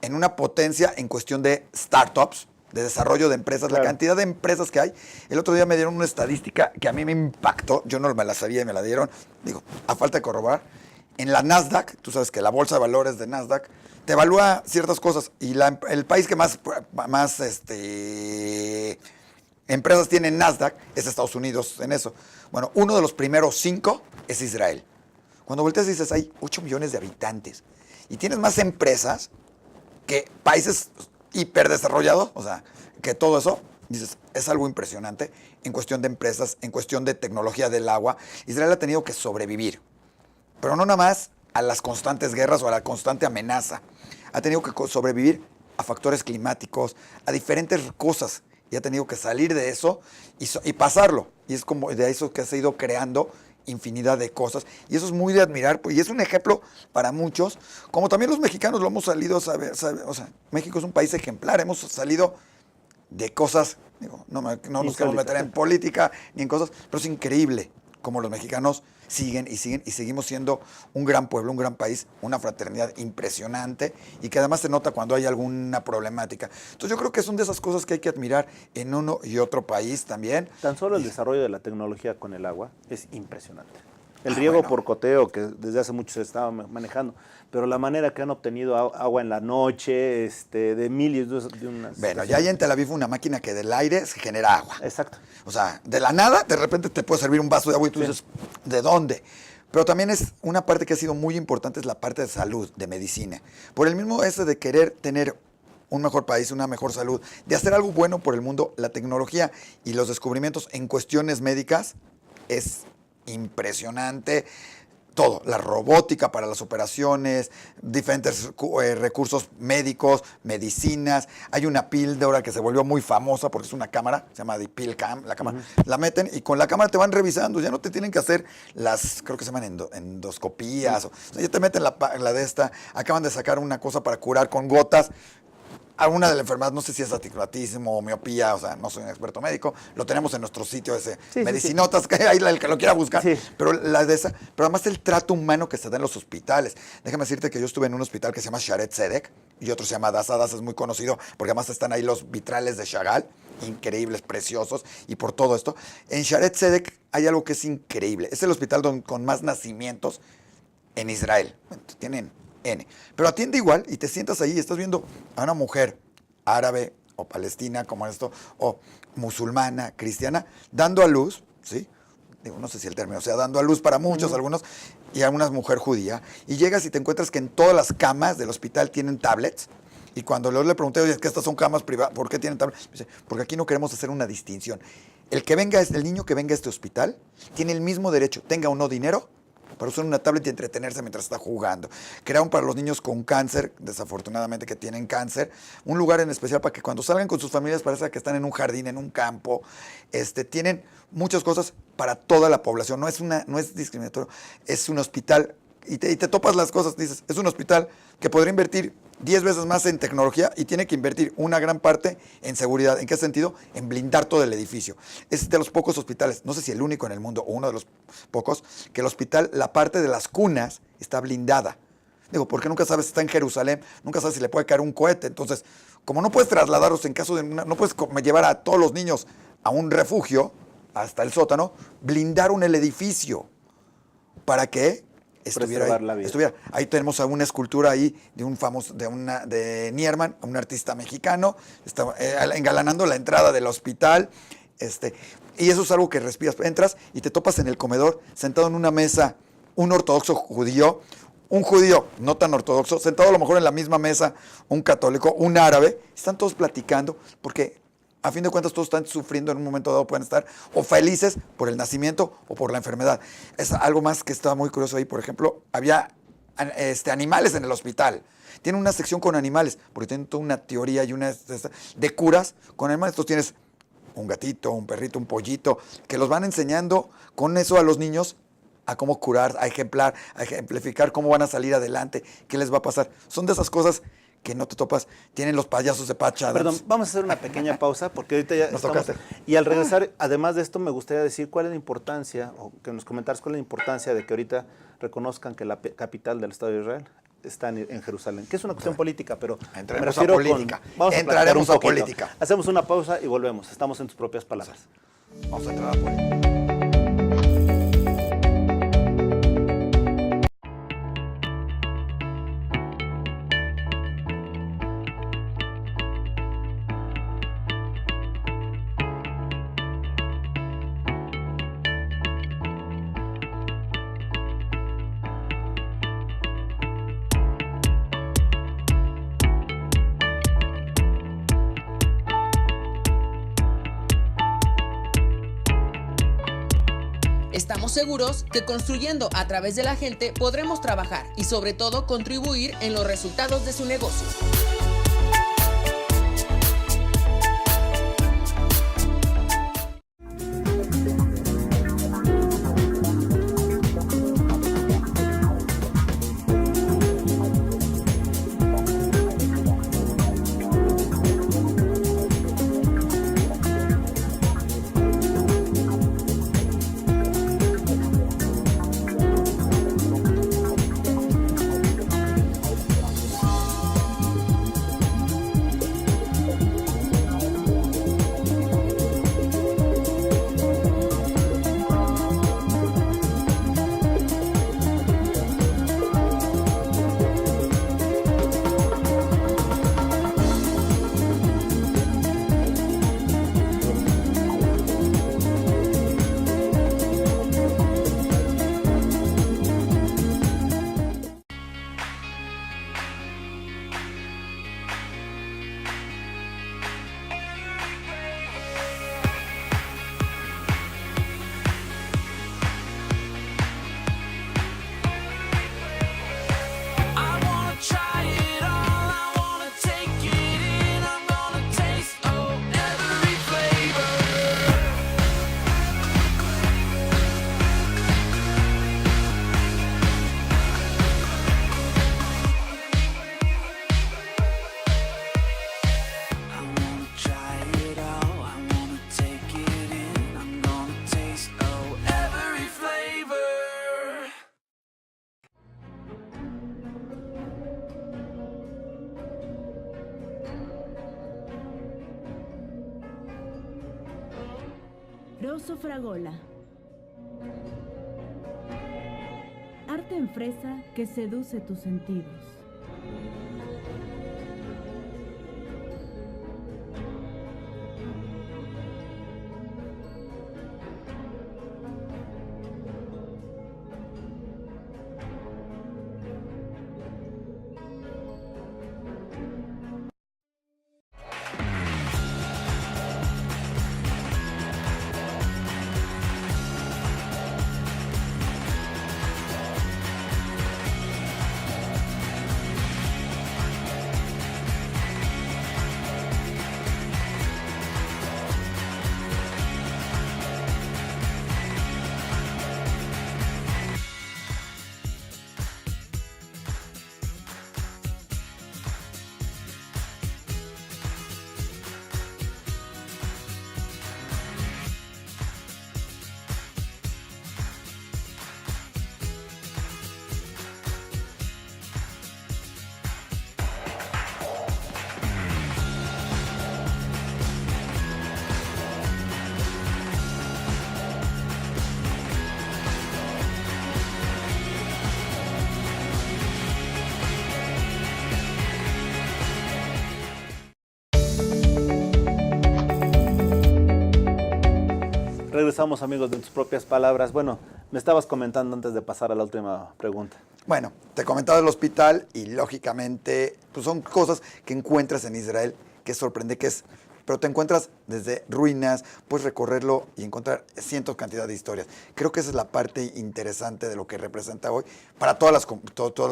en una potencia en cuestión de startups, de desarrollo de empresas, claro, la cantidad de empresas que hay. El otro día me dieron una estadística que a mí me impactó, yo no me la sabía y me la dieron, digo, a falta de corroborar. En la Nasdaq, tú sabes que la bolsa de valores de Nasdaq te evalúa ciertas cosas, y el país que más empresas tiene en Nasdaq es Estados Unidos en eso. Bueno, uno de los primeros 5 es Israel. Cuando volteas y dices, hay 8 millones de habitantes y tienes más empresas que países hiperdesarrollados, o sea, que todo eso, dices, es algo impresionante en cuestión de empresas, en cuestión de tecnología del agua. Israel ha tenido que sobrevivir, pero no nada más a las constantes guerras o a la constante amenaza. Ha tenido que sobrevivir a factores climáticos, a diferentes cosas, y ha tenido que salir de eso y pasarlo. Y es como de eso que se ha ido creando infinidad de cosas, y eso es muy de admirar, y es un ejemplo para muchos, como también los mexicanos lo hemos salido a saber, o sea, México es un país ejemplar, hemos salido de cosas, digo, no nos queremos meter en política ni en cosas, pero es increíble cómo los mexicanos siguen y seguimos siendo un gran pueblo, un gran país, una fraternidad impresionante, y que además se nota cuando hay alguna problemática. Entonces yo creo que son de esas cosas que hay que admirar en uno y otro país también. Tan solo el desarrollo de la tecnología con el agua es impresionante. El riego por goteo, que desde hace mucho se estaba manejando, pero la manera que han obtenido agua en la noche, de miles de unas... Bueno, ya hay en Tel Aviv una máquina que del aire se genera agua. Exacto. O sea, de la nada, de repente te puede servir un vaso de agua y tú dices, ¿de dónde? Pero también es una parte que ha sido muy importante, es la parte de salud, de medicina. Por el mismo ese de querer tener un mejor país, una mejor salud, de hacer algo bueno por el mundo, la tecnología y los descubrimientos en cuestiones médicas es impresionante. Todo, la robótica para las operaciones, diferentes recursos médicos, medicinas. Hay una píldora que se volvió muy famosa porque es una cámara, se llama PillCam, la cámara. La meten y con la cámara te van revisando, ya no te tienen que hacer las, creo que se llaman endoscopías, o sea, ya te meten la de esta. Acaban de sacar una cosa para curar con gotas alguna de la enfermedad, no sé si es astigmatismo o miopía, o sea, no soy un experto médico, lo tenemos en nuestro sitio ese, Medicinotas, que ahí el que lo quiera buscar, pero la de esa, pero además el trato humano que se da en los hospitales. Déjame decirte que yo estuve en un hospital que se llama Sharet Zedek y otro se llama Adasa. Adasa es muy conocido porque además están ahí los vitrales de Chagall, increíbles, preciosos, y por todo esto. En Sharet Zedek hay algo que es increíble, es el hospital con más nacimientos en Israel. Bueno, tienen N. Pero atiende igual y te sientas ahí y estás viendo a una mujer árabe o palestina como esto, o musulmana, cristiana, dando a luz, ¿sí? Digo, no sé si el término sea dando a luz para muchos, algunos, y a una mujer judía, y llegas y te encuentras que en todas las camas del hospital tienen tablets, y cuando le pregunté, oye, es que estas son camas privadas, ¿por qué tienen tablets? Dice, porque aquí no queremos hacer una distinción. El niño que venga a este hospital tiene el mismo derecho, tenga o no dinero, para usar una tablet y entretenerse mientras está jugando. Crearon para los niños con cáncer, desafortunadamente que tienen cáncer, un lugar en especial para que cuando salgan con sus familias parezca que están en un jardín, en un campo. Tienen muchas cosas para toda la población. No es discriminatorio, es un hospital. Y te topas las cosas, dices, es un hospital que podría invertir 10 veces más en tecnología y tiene que invertir una gran parte en seguridad. ¿En qué sentido? En blindar todo el edificio. Es de los pocos hospitales, no sé si el único en el mundo o uno de los pocos, que el hospital, la parte de las cunas está blindada. Digo, porque nunca sabes si está en Jerusalén, nunca sabes si le puede caer un cohete. Entonces, como no puedes trasladarlos en caso de no puedes llevar a todos los niños a un refugio, hasta el sótano, blindaron el edificio. ¿Para qué? Estuviera. Ahí tenemos una escultura ahí de un famoso, de Nierman, un artista mexicano, está engalanando la entrada del hospital, y eso es algo que respiras. Entras y te topas en el comedor, sentado en una mesa, un ortodoxo judío, un judío no tan ortodoxo, sentado a lo mejor en la misma mesa, un católico, un árabe, están todos platicando, porque a fin de cuentas todos están sufriendo en un momento dado, pueden estar o felices por el nacimiento o por la enfermedad. Es algo más que estaba muy curioso ahí, por ejemplo, había animales en el hospital. Tiene una sección con animales, porque tienen toda una teoría y de curas con animales. Entonces tienes un gatito, un perrito, un pollito, que los van enseñando con eso a los niños a cómo curar, a ejemplificar cómo van a salir adelante, qué les va a pasar. Son de esas cosas que no te topas. Tienen los payasos de Patch Adams. Perdón, vamos a hacer una pequeña pausa porque ahorita ya nos estamos... tocaste. Y al regresar, además de esto, me gustaría decir cuál es la importancia, o que nos comentaras cuál es la importancia de que ahorita reconozcan que la capital del Estado de Israel está en Jerusalén, que es una cuestión política, pero entraremos a política. Entraremos a política. Hacemos una pausa y volvemos. Estamos en tus propias palabras. Vamos a entrar a política. Estamos seguros que construyendo a través de la gente podremos trabajar y sobre todo contribuir en los resultados de su negocio. Rosso Fragola. Arte en fresa que seduce tus sentidos. Regresamos, amigos, de tus propias palabras. Bueno, me estabas comentando antes de pasar a la última pregunta. Bueno, te comentaba del hospital y lógicamente pues son cosas que encuentras en Israel que sorprende que es, pero te encuentras desde ruinas, puedes recorrerlo y encontrar cientos cantidad de historias. Creo que esa es la parte interesante de lo que representa hoy. Para todas las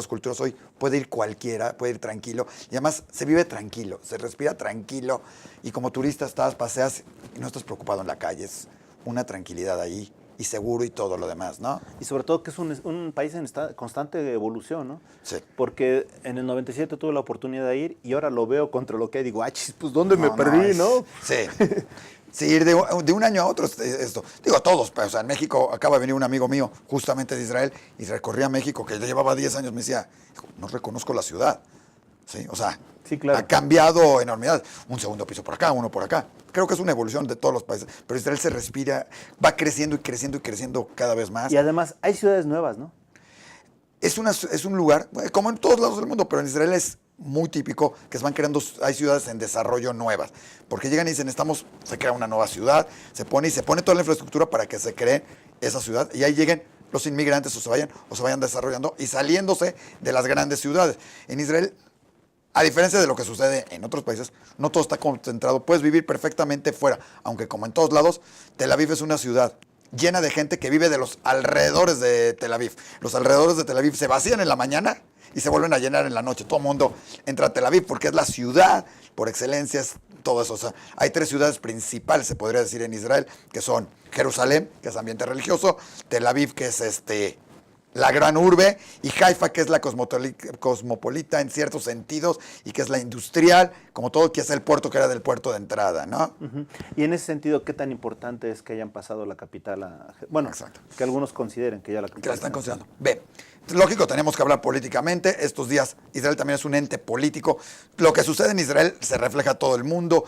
culturas hoy puede ir cualquiera, puede ir tranquilo y además se vive tranquilo, se respira tranquilo y como turista estás, paseas y no estás preocupado en la calle, es una tranquilidad ahí y seguro y todo lo demás, ¿no? Y sobre todo que es un país en constante evolución, ¿no? Sí. Porque en el 97 tuve la oportunidad de ir y ahora lo veo contra lo que hay. Digo, chis, pues ¿dónde me perdí, no? Sí. Sí, ir de un año a otro esto. Digo, todos, pero, o sea, en México acaba de venir un amigo mío, justamente de Israel, y recorría México, que ya llevaba 10 años, me decía, no reconozco la ciudad. Sí, o sea, sí, claro, ha cambiado enormidad. Un segundo piso por acá, uno por acá. Creo que es una evolución de todos los países. Pero Israel se respira, va creciendo y creciendo y creciendo cada vez más. Y además hay ciudades nuevas, ¿no? Es un lugar, como en todos lados del mundo, pero en Israel es muy típico que se van creando, hay ciudades en desarrollo nuevas. Porque llegan y dicen, se crea una nueva ciudad, se pone toda la infraestructura para que se cree esa ciudad. Y ahí lleguen los inmigrantes o se vayan desarrollando y saliéndose de las grandes ciudades. En Israel, a diferencia de lo que sucede en otros países, no todo está concentrado. Puedes vivir perfectamente fuera, aunque como en todos lados, Tel Aviv es una ciudad llena de gente que vive de los alrededores de Tel Aviv. Los alrededores de Tel Aviv se vacían en la mañana y se vuelven a llenar en la noche. Todo el mundo entra a Tel Aviv porque es la ciudad por excelencia, es todo eso. O sea, hay 3 ciudades principales, se podría decir, en Israel, que son Jerusalén, que es ambiente religioso, Tel Aviv, que es la gran urbe, y Haifa, que es la cosmopolita en ciertos sentidos, y que es la industrial, como todo, que es el puerto, que era del puerto de entrada, ¿no? Uh-huh. Y en ese sentido, ¿qué tan importante es que hayan pasado la capital a... Bueno, exacto, que algunos consideren que ya la capital... Que la están considerando. Ve, lógico, tenemos que hablar políticamente. Estos días Israel también es un ente político. Lo que sucede en Israel se refleja a todo el mundo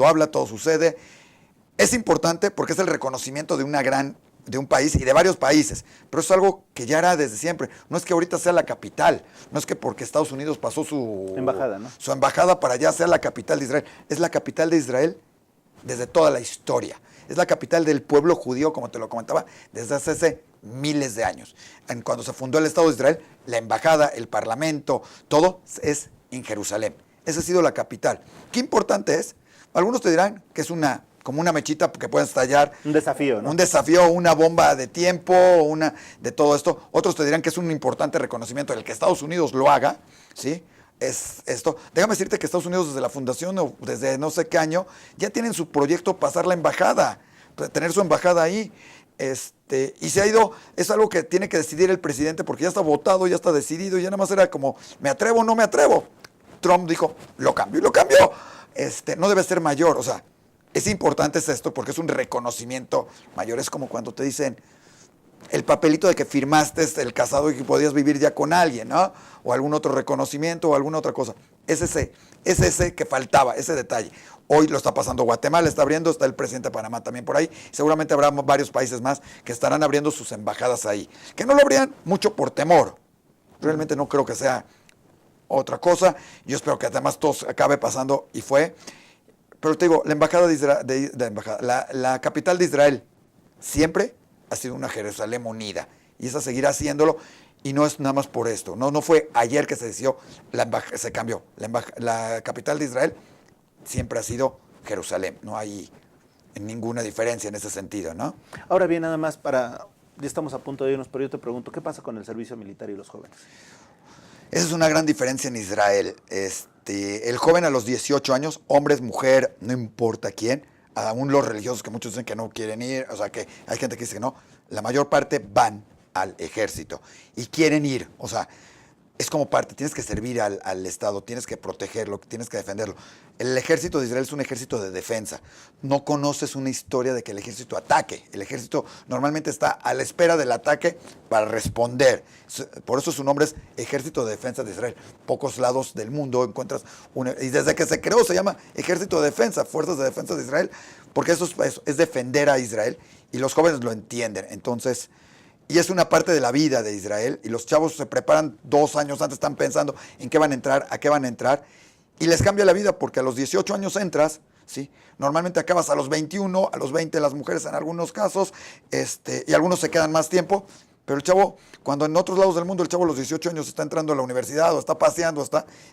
habla, todo sucede. Es importante porque es el reconocimiento de un país y de varios países, pero es algo que ya era desde siempre. No es que ahorita sea la capital, no es que porque Estados Unidos pasó su embajada, ¿no? Su embajada para allá sea la capital de Israel. Es la capital de Israel desde toda la historia. Es la capital del pueblo judío, como te lo comentaba, desde hace miles de años. Cuando se fundó el Estado de Israel, la embajada, el parlamento, todo es en Jerusalén. Esa ha sido la capital. ¿Qué importante es? Algunos te dirán que es como una mechita que puede estallar. Un desafío, ¿no? Un desafío, una bomba de tiempo, de todo esto. Otros te dirán que es un importante reconocimiento. El que Estados Unidos lo haga, ¿sí? Es esto. Déjame decirte que Estados Unidos desde la fundación o desde no sé qué año ya tienen su proyecto pasar la embajada, tener su embajada ahí. Y se ha ido, es algo que tiene que decidir el presidente porque ya está votado, ya está decidido, ya nada más era como, ¿me atrevo o no me atrevo? Trump dijo, lo cambio y lo cambió. No debe ser mayor, o sea, es importante esto porque es un reconocimiento mayor. Es como cuando te dicen el papelito de que firmaste el casado y que podías vivir ya con alguien, ¿no? O algún otro reconocimiento o alguna otra cosa. Es ese que faltaba, ese detalle. Hoy lo está pasando Guatemala, está abriendo, está el presidente de Panamá también por ahí. Seguramente habrá varios países más que estarán abriendo sus embajadas ahí. Que no lo abrían mucho por temor. Realmente no creo que sea otra cosa. Yo espero que además todo acabe pasando y fue. Pero te digo, la embajada la capital de Israel siempre ha sido una Jerusalén unida. Y esa seguirá haciéndolo. Y no es nada más por esto. No fue ayer que se decidió, se cambió. La capital de Israel siempre ha sido Jerusalén. No hay ninguna diferencia en ese sentido, ¿no? Ahora bien, nada más ya estamos a punto de irnos, pero yo te pregunto, ¿qué pasa con el servicio militar y los jóvenes? Esa es una gran diferencia en Israel. El joven a los 18 años, hombres, mujer, no importa quién, aún los religiosos que muchos dicen que no quieren ir, o sea que hay gente que dice que no, la mayor parte van al ejército y quieren ir, o sea, es como parte, tienes que servir al Estado, tienes que protegerlo, tienes que defenderlo. El ejército de Israel es un ejército de defensa. No conoces una historia de que el ejército ataque. El ejército normalmente está a la espera del ataque para responder. Por eso su nombre es Ejército de Defensa de Israel. Pocos lados del mundo encuentras y desde que se creó se llama Ejército de Defensa, Fuerzas de Defensa de Israel, porque eso es defender a Israel y los jóvenes lo entienden. Entonces, y es una parte de la vida de Israel, y los chavos se preparan 2 años antes, están pensando en qué van a entrar, a qué van a entrar, y les cambia la vida, porque a los 18 años entras, ¿sí? Normalmente acabas a los 21, a los 20 las mujeres en algunos casos, y algunos se quedan más tiempo, pero el chavo, cuando en otros lados del mundo el chavo a los 18 años está entrando a la universidad, o está paseando,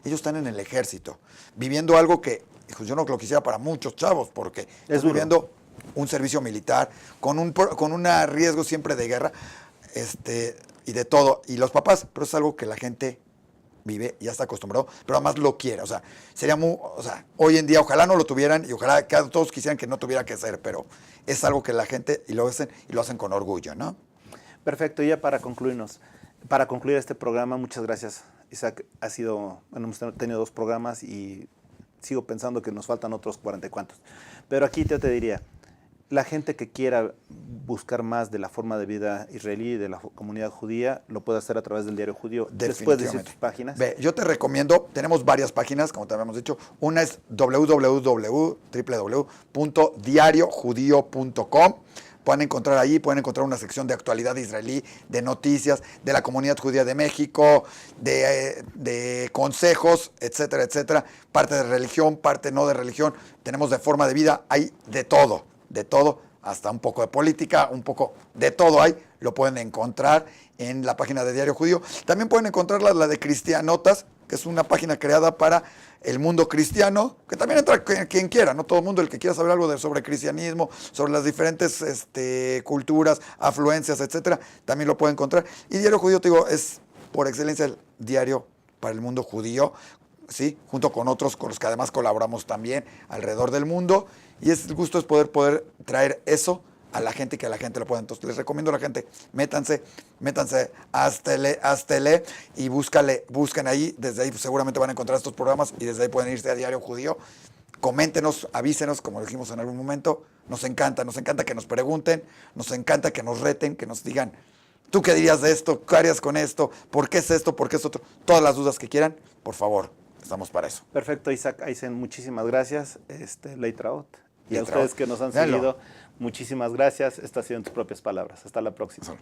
ellos están en el ejército, viviendo algo que, yo no lo quisiera para muchos chavos, porque es viviendo un servicio militar, con un riesgo siempre de guerra, y de todo, y los papás, pero es algo que la gente vive, ya está acostumbrado, pero además lo quiere, o sea, hoy en día ojalá no lo tuvieran, y ojalá que todos quisieran que no tuviera que ser, pero es algo que la gente, y lo hacen con orgullo, ¿no? Perfecto, y ya para concluir este programa, muchas gracias, Isaac. Hemos tenido 2 programas y sigo pensando que nos faltan otros 40 y cuantos, pero aquí yo te diría, la gente que quiera buscar más de la forma de vida israelí, de la comunidad judía, lo puede hacer a través del Diario Judío. Después de decir tus páginas. Ve, yo te recomiendo, tenemos varias páginas, como te habíamos dicho. Una es www.diariojudío.com. Pueden encontrar una sección de actualidad israelí, de noticias, de la comunidad judía de México, de consejos, etcétera, etcétera. Parte de religión, parte no de religión. Tenemos de forma de vida, hay de todo, hasta un poco de política, un poco de todo hay. Lo pueden encontrar en la página de Diario Judío. También pueden encontrar la de Cristianotas, que es una página creada para el mundo cristiano, que también entra quien quiera, no todo el mundo, el que quiera saber algo sobre cristianismo, sobre las diferentes culturas, afluencias, etcétera, también lo puede encontrar. Y Diario Judío, te digo, es por excelencia el diario para el mundo judío, ¿sí? Junto con otros con los que además colaboramos también alrededor del mundo. Y el gusto es poder traer eso a la gente y que la gente lo pueda. Entonces les recomiendo a la gente, métanse a Aztele y busquen ahí, desde ahí seguramente van a encontrar estos programas y desde ahí pueden irse a Diario Judío. Coméntenos, avísenos, como dijimos en algún momento, nos encanta que nos pregunten, nos encanta que nos reten, que nos digan, ¿tú qué dirías de esto? ¿Qué harías con esto? ¿Por qué es esto? ¿Por qué es otro? Todas las dudas que quieran, por favor, estamos para eso. Perfecto, Isaac Aysen, muchísimas gracias. Leitraot. Y a Leitraot. ustedes que nos han Véanlo. seguido, muchísimas gracias. Esto ha sido En Tus Propias Palabras. Hasta la próxima.